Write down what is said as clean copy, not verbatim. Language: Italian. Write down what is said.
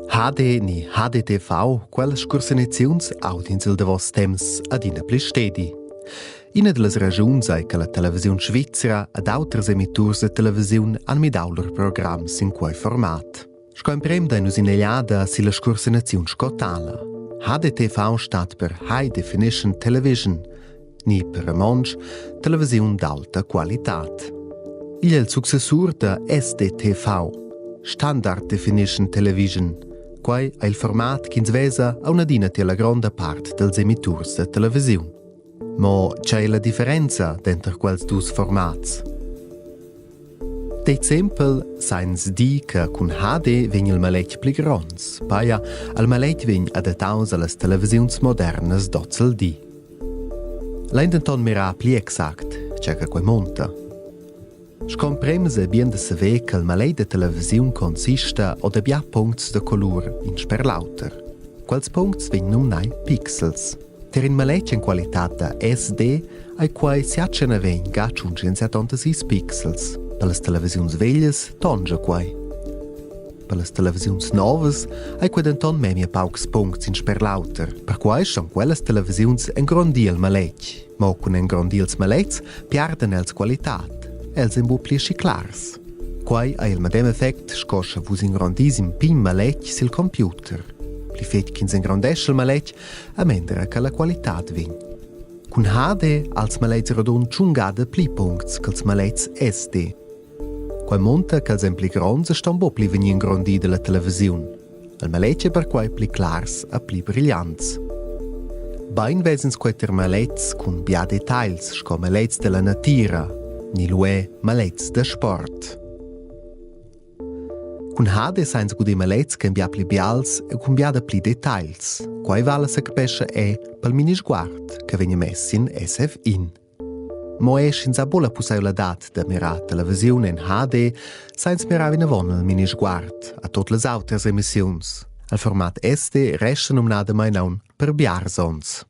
HD ni HDTV, quelle scorseneziuns audins il davos temps ad ina plistedi. Ina delle ragiuns è che la televisione svizzera ed autras emitturs de televisione han midau lor programs in quei format. Sco imprem da nus inegliada si la scorseneziun scotala. HDTV stat per High Definition Television, ni per romansch televisione d'alta qualitat. Il è il successur da SDTV, Standard Definition Television, quai è il format che svesa a una dina la grande parte dels emitturs de televisione. Ma c'è la differenza dentro quels dus formats. D'exempel sains di che con HD vegn il maletg pli grons, paia al maletg vegn adattaus alle televisiuns modernas dozzel di. L'endenton mira pli exact, c'è che quei monta. Scompremse bien de saver che il maletg de televisiun consista o de bia puncts de color in sperlauter. Quels puncts vegn numnai pixels. Ter in maletg in qualitat da SD ai quai si accena vegn gacciun 76 pixels. Per las televisiuns veglias tonja quai. Per las televisiuns novas ai quai denton memia paucs puncts in sperlauter. Per quai son quellas televisiuns engrondiel maletg. Ma con engrondils maletgs pierden els qualitat. Els en bu pli schi clars. Quai ha il medem effect scoscha vus ingrondis in pin maletg sil computer. Pli fet ch'ins engrondesce il maletg, amendera che la qualitat vegn. Cun HD als maletgs radun tschungada pli puncts ch'als maletgs SD. Quai monta ch'als en pli grons ston bo pli vegni ingrondi de la televisiun. Il maletg è per quai pli clars a pli brillants. Bain vesens quai ter maletgs cun bia details sco maletgs de la natira, ni lue maletgs de sport. Cun HD sains gudi maletgs che bia pli bials e cun bia de pli details. Quai vala se capesce è pel mini sguard che vegna mess in SF-in. Mo è scins bola possibilitat de mirar televisione in HD sains mirar in avon il mini sguard a tot les autras emissiuns. Al format SD resta numnada mai naun per biarsons.